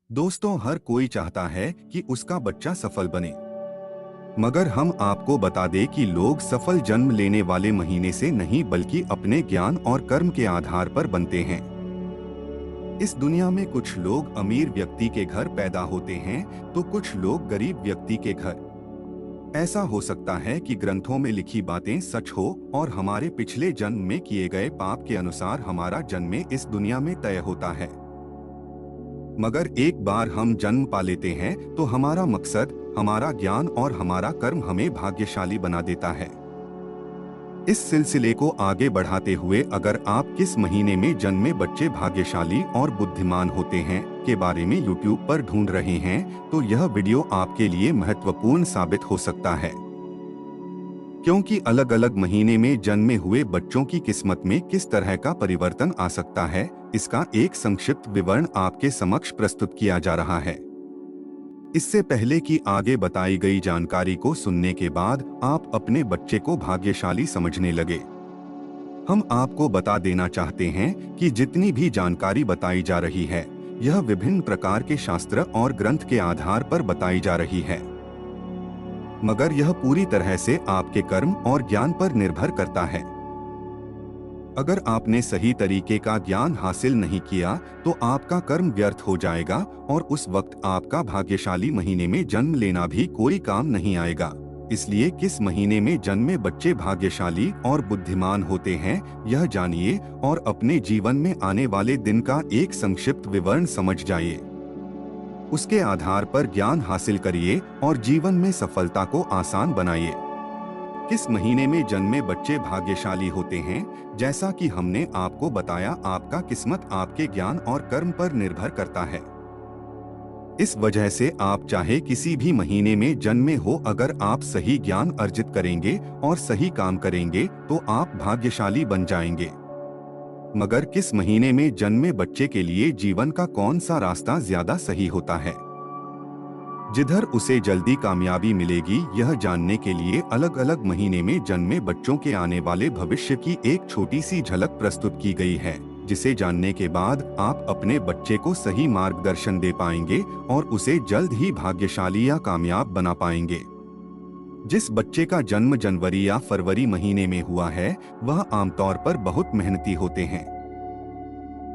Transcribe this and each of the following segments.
दोस्तों, हर कोई चाहता है कि उसका बच्चा सफल बने। मगर हम आपको बता दें कि लोग सफल जन्म लेने वाले महीने से नहीं बल्कि अपने ज्ञान और कर्म के आधार पर बनते हैं। इस दुनिया में कुछ लोग अमीर व्यक्ति के घर पैदा होते हैं तो कुछ लोग गरीब व्यक्ति के घर। ऐसा हो सकता है कि ग्रंथों में लिखी बातें सच हो और हमारे पिछले जन्म में किए गए पाप के अनुसार हमारा जन्म इस दुनिया में तय होता है। मगर एक बार हम जन्म पा लेते हैं तो हमारा मकसद, हमारा ज्ञान और हमारा कर्म हमें भाग्यशाली बना देता है। इस सिलसिले को आगे बढ़ाते हुए अगर आप किस महीने में जन्मे बच्चे भाग्यशाली और बुद्धिमान होते हैं के बारे में YouTube पर ढूंढ रहे हैं तो यह वीडियो आपके लिए महत्वपूर्ण साबित हो सकता है। क्योंकि अलग अलग महीने में जन्मे हुए बच्चों की किस्मत में किस तरह का परिवर्तन आ सकता है, इसका एक संक्षिप्त विवरण आपके समक्ष प्रस्तुत किया जा रहा है। इससे पहले कि आगे बताई गई जानकारी को सुनने के बाद आप अपने बच्चे को भाग्यशाली समझने लगे, हम आपको बता देना चाहते हैं कि जितनी भी जानकारी बताई जा रही है, यह विभिन्न प्रकार के शास्त्र और ग्रंथ के आधार पर बताई जा रही है। मगर यह पूरी तरह से आपके कर्म और ज्ञान पर निर्भर करता है। अगर आपने सही तरीके का ज्ञान हासिल नहीं किया तो आपका कर्म व्यर्थ हो जाएगा और उस वक्त आपका भाग्यशाली महीने में जन्म लेना भी कोई काम नहीं आएगा। इसलिए किस महीने में जन्मे बच्चे भाग्यशाली और बुद्धिमान होते हैं, यह जानिए और अपने जीवन में आने वाले दिन का एक संक्षिप्त विवरण समझ जाइए। उसके आधार पर ज्ञान हासिल करिए और जीवन में सफलता को आसान बनाइए। किस महीने में जन्मे बच्चे भाग्यशाली होते हैं, जैसा कि हमने आपको बताया, आपका किस्मत आपके ज्ञान और कर्म पर निर्भर करता है। इस वजह से आप चाहे किसी भी महीने में जन्मे हो, अगर आप सही ज्ञान अर्जित करेंगे और सही काम करेंगे तो आप भाग्यशाली बन जाएंगे। मगर किस महीने में जन्मे बच्चे के लिए जीवन का कौन सा रास्ता ज्यादा सही होता है, जिधर उसे जल्दी कामयाबी मिलेगी, यह जानने के लिए अलग अलग महीने में जन्मे बच्चों के आने वाले भविष्य की एक छोटी सी झलक प्रस्तुत की गई है, जिसे जानने के बाद आप अपने बच्चे को सही मार्गदर्शन दे पाएंगे और उसे जल्द ही भाग्यशाली या कामयाब बना पाएंगे। जिस बच्चे का जन्म जनवरी या फरवरी महीने में हुआ है, वह आमतौर पर बहुत मेहनती होते हैं।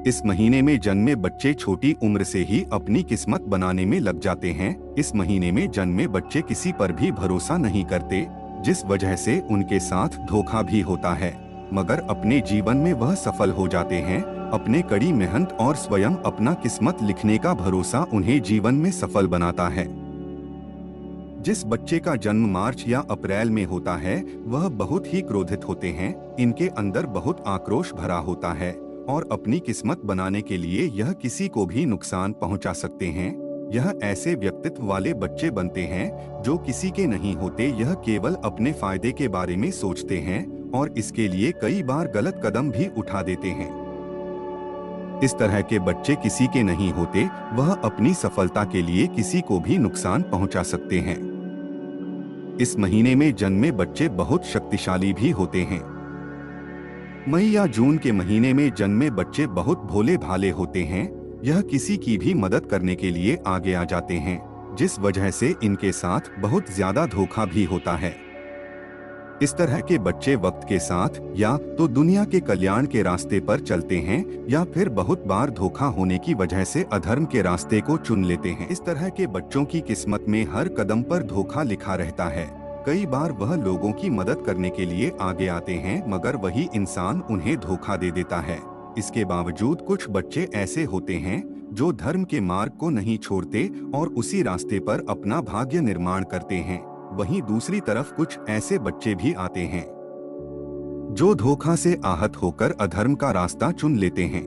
इस महीने में जन्मे बच्चे छोटी उम्र से ही अपनी किस्मत बनाने में लग जाते हैं। इस महीने में जन्मे बच्चे किसी पर भी भरोसा नहीं करते, जिस वजह से उनके साथ धोखा भी होता है, मगर अपने जीवन में वह सफल हो जाते हैं। अपने कड़ी मेहनत और स्वयं अपना किस्मत लिखने का भरोसा उन्हें जीवन में सफल बनाता है। जिस बच्चे का जन्म मार्च या अप्रैल में होता है, वह बहुत ही क्रोधित होते हैं। इनके अंदर बहुत आक्रोश भरा होता है और अपनी किस्मत बनाने के लिए यह किसी को भी नुकसान पहुंचा सकते हैं। यह ऐसे व्यक्तित्व वाले बच्चे बनते हैं जो किसी के नहीं होते, यह केवल अपने फायदे के बारे में सोचते हैं और इसके लिए कई बार गलत कदम भी उठा देते हैं। इस तरह के बच्चे किसी के नहीं होते, वह अपनी सफलता के लिए किसी को भी नुकसान पहुंचा सकते हैं। इस महीने में जन्मे बच्चे बहुत शक्तिशाली भी होते हैं। मई या जून के महीने में जन्मे बच्चे बहुत भोले भाले होते हैं। यह किसी की भी मदद करने के लिए आगे आ जाते हैं, जिस वजह से इनके साथ बहुत ज्यादा धोखा भी होता है। इस तरह के बच्चे वक्त के साथ या तो दुनिया के कल्याण के रास्ते पर चलते हैं या फिर बहुत बार धोखा होने की वजह से अधर्म के रास्ते को चुन लेते हैं। इस तरह के बच्चों की किस्मत में हर कदम पर धोखा लिखा रहता है। कई बार वह लोगों की मदद करने के लिए आगे आते हैं, मगर वही इंसान उन्हें धोखा दे देता है। इसके बावजूद कुछ बच्चे ऐसे होते हैं जो धर्म के मार्ग को नहीं छोड़ते और उसी रास्ते पर अपना भाग्य निर्माण करते हैं। वहीं दूसरी तरफ कुछ ऐसे बच्चे भी आते हैं जो धोखा से आहत होकर अधर्म का रास्ता चुन लेते हैं।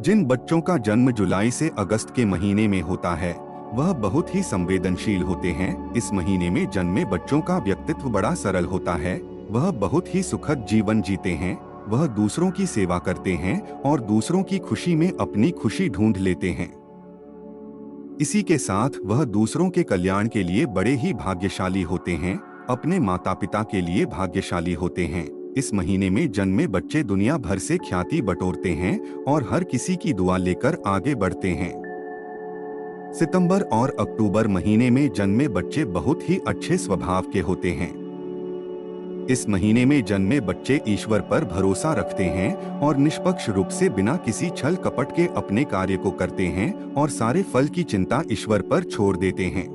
जिन बच्चों का जन्म जुलाई से अगस्त के महीने में होता है, वह बहुत ही संवेदनशील होते हैं। इस महीने में जन्मे बच्चों का व्यक्तित्व बड़ा सरल होता है। वह बहुत ही सुखद जीवन जीते हैं। वह दूसरों की सेवा करते हैं और दूसरों की खुशी में अपनी खुशी ढूंढ लेते हैं। इसी के साथ वह दूसरों के कल्याण के लिए बड़े ही भाग्यशाली होते हैं। अपने माता पिता के लिए भाग्यशाली होते हैं। इस महीने में जन्मे बच्चे दुनिया भर से ख्याति बटोरते हैं और हर किसी की दुआ लेकर आगे बढ़ते हैं। सितंबर और अक्टूबर महीने में जन्मे बच्चे बहुत ही अच्छे स्वभाव के होते हैं। इस महीने में जन्मे बच्चे ईश्वर पर भरोसा रखते हैं और निष्पक्ष रूप से बिना किसी छल कपट के अपने कार्य को करते हैं और सारे फल की चिंता ईश्वर पर छोड़ देते हैं।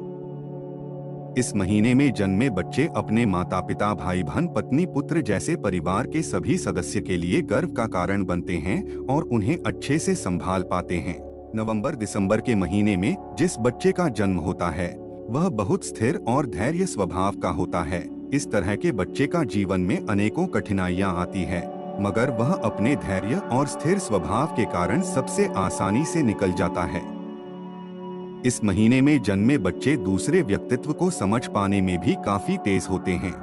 इस महीने में जन्मे बच्चे अपने माता पिता, भाई बहन, पत्नी, पुत्र जैसे परिवार के सभी सदस्य के लिए गर्व का कारण बनते हैं और उन्हें अच्छे से संभाल पाते हैं। नवंबर दिसंबर के महीने में जिस बच्चे का जन्म होता है वह बहुत स्थिर और धैर्य स्वभाव का होता है। इस तरह के बच्चे का जीवन में अनेकों कठिनाइयां आती है, मगर वह अपने धैर्य और स्थिर स्वभाव के कारण सबसे आसानी से निकल जाता है। इस महीने में जन्मे बच्चे दूसरे व्यक्तित्व को समझ पाने में भी काफी तेज होते हैं।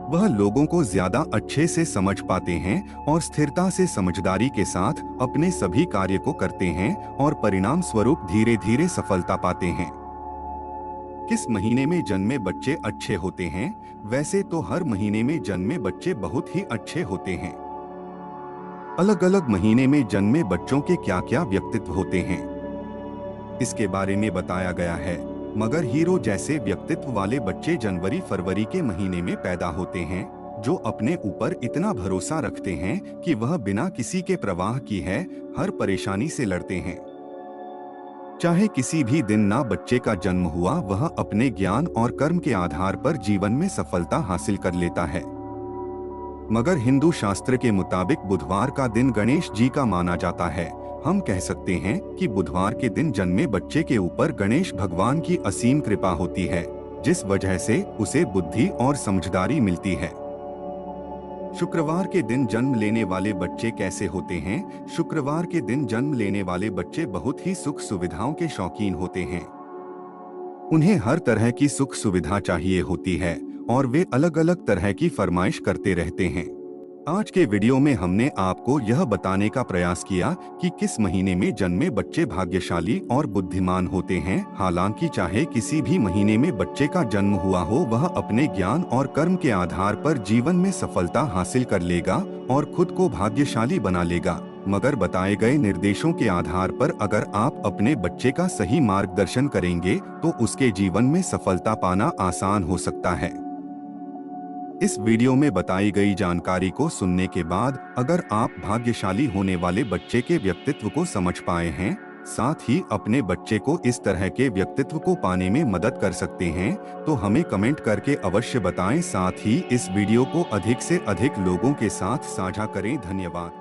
वह लोगों को ज्यादा अच्छे से समझ पाते हैं और स्थिरता से समझदारी के साथ अपने सभी कार्य को करते हैं और परिणाम स्वरूप धीरे धीरे सफलता पाते हैं। किस महीने में जन्मे बच्चे अच्छे होते हैं? वैसे तो हर महीने में जन्मे बच्चे बहुत ही अच्छे होते हैं। अलग अलग महीने में जन्मे बच्चों के क्या क्या व्यक्तित्व होते हैं इसके बारे में बताया गया है। मगर हीरो जैसे व्यक्तित्व वाले बच्चे जनवरी फरवरी के महीने में पैदा होते हैं, जो अपने ऊपर इतना भरोसा रखते हैं कि वह बिना किसी के प्रवाह की है हर परेशानी से लड़ते हैं। चाहे किसी भी दिन ना बच्चे का जन्म हुआ, वह अपने ज्ञान और कर्म के आधार पर जीवन में सफलता हासिल कर लेता है। मगर हिंदू शास्त्र के मुताबिक बुधवार का दिन गणेश जी का माना जाता है। हम कह सकते हैं कि बुधवार के दिन जन्मे बच्चे के ऊपर गणेश भगवान की असीम कृपा होती है, जिस वजह से उसे बुद्धि और समझदारी मिलती है। शुक्रवार के दिन जन्म लेने वाले बच्चे कैसे होते हैं? शुक्रवार के दिन जन्म लेने वाले बच्चे बहुत ही सुख सुविधाओं के शौकीन होते हैं। उन्हें हर तरह की सुख सुविधा चाहिए होती है और वे अलग अलग तरह की फरमाइश करते रहते हैं। आज के वीडियो में हमने आपको यह बताने का प्रयास किया कि किस महीने में जन्मे बच्चे भाग्यशाली और बुद्धिमान होते हैं। हालांकि चाहे किसी भी महीने में बच्चे का जन्म हुआ हो, वह अपने ज्ञान और कर्म के आधार पर जीवन में सफलता हासिल कर लेगा और खुद को भाग्यशाली बना लेगा। मगर बताए गए निर्देशों के आधार पर अगर आप अपने बच्चे का सही मार्गदर्शन करेंगे तो उसके जीवन में सफलता पाना आसान हो सकता है। इस वीडियो में बताई गई जानकारी को सुनने के बाद अगर आप भाग्यशाली होने वाले बच्चे के व्यक्तित्व को समझ पाए हैं, साथ ही अपने बच्चे को इस तरह के व्यक्तित्व को पाने में मदद कर सकते हैं, तो हमें कमेंट करके अवश्य बताएं। साथ ही इस वीडियो को अधिक से अधिक लोगों के साथ साझा करें। धन्यवाद।